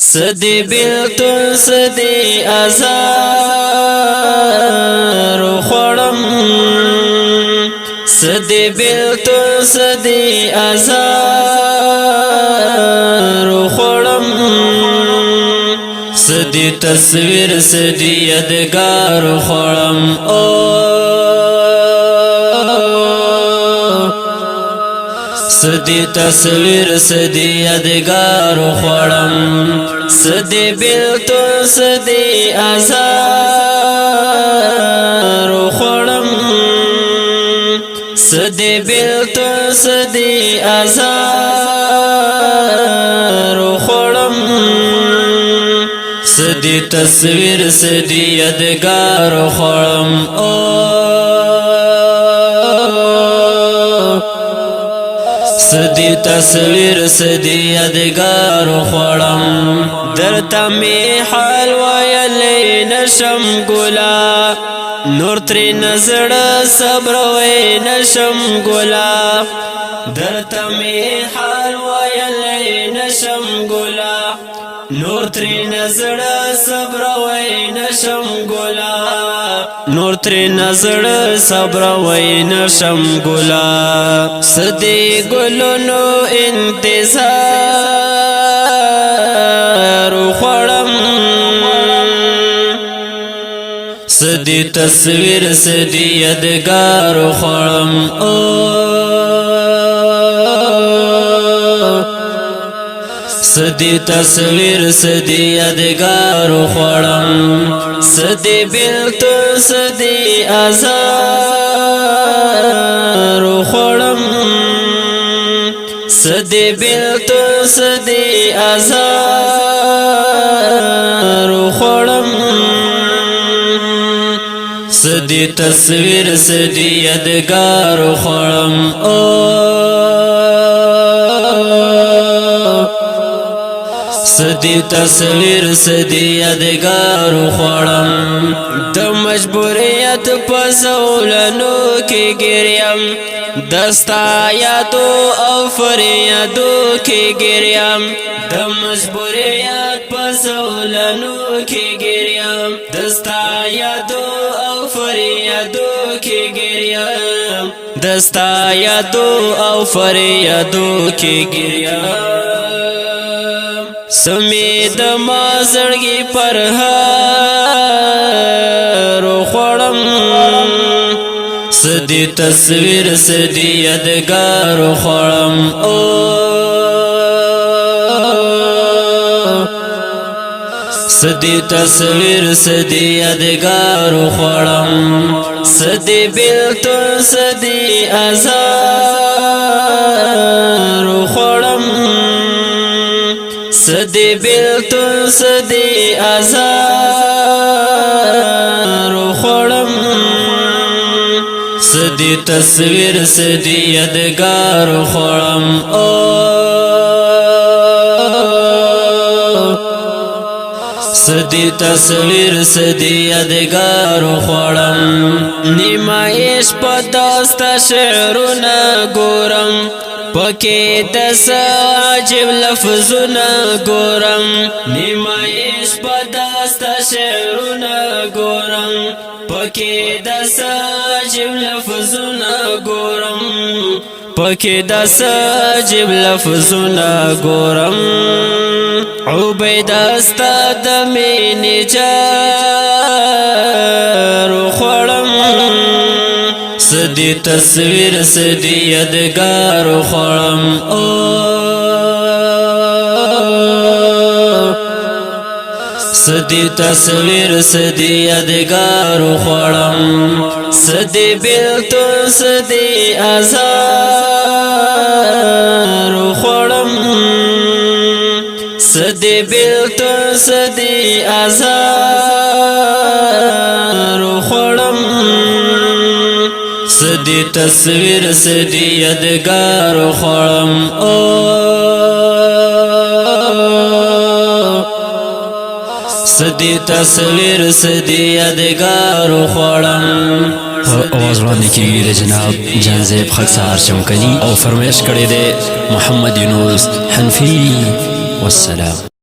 سدی بیلتون سدی ازار خوڑم سدی بیلتون سدی ازار خوڑم سدی تصویر سدی یادگار خوڑم سدی تصویر سدی یادگار خوڑم سدی بیلتون سدی ازار خوڑم سدی بیلتون سدی ازار خوڑم سدی تصویر سدی یادگار خوڑم سدی تصویر سدی یادگار خوڑم درتا می حال ویلی نشم گلا نور تری نزڑ صبر وی نشم گلا درتا می حال ویلی نشم گلا نور تری نزڑ صبر وی نشم گلا نور تری نزڑ صبر وی نشم گلا سدی گلونو انتظار خوڑم سدی تصویر سدی یادگار خوڑم سدی تصویر سدی یادگار خوڑم سدی بیلتون سدی ازار خوڑم سدی بیلتون سدی ازار خوڑم سدی تصویر سدی یادگار خوڑم سدی تصویر سدی یادگار خوڑم د مجبوریت پسولنو کی گریم دستا یادو او فریادو کی گریم د مجبوریت پسولنو کی گریم دستا یادو او فریادو کی گریم دستا یادو او فریادو کی گریم سمید ما زړګي پر هر خوړم سدی تصویر سدی یادگار خوړم سدی تصویر سدی یادگار خوړم سدی بیلتون سدی ازار خوړم سدی بیلتون سدی ازار خوڑم سدی تصویر سدی یادگار خوڑم سدی تصویر سدی یادگار خوڑم نیمایش پا داستا شعرنا گورم پکی دس عجب لفظونا گورم نیمایش پا داستا شعرنا گورم پکی دس عجب لفظونا گورم پکی دس عجب لفظونا گورم عبید استاد مینی جار خوڑم سدی تصویر سدی یادگار خوڑم سدی تصویر سدی یادگار خوڑم سدی بیلتون سدی ازار خوڑم سدی بیلتون سدی ازار خوڑم سدی تصویر سدی یادگار خوڑم سدی تصویر سدی یادگار خوڑم आवाज वड़ाने की जनाब जानजेब खगसार चमकली और फरमाइश करे दे मोहम्मद यूनुस हनफी वस्सलाम।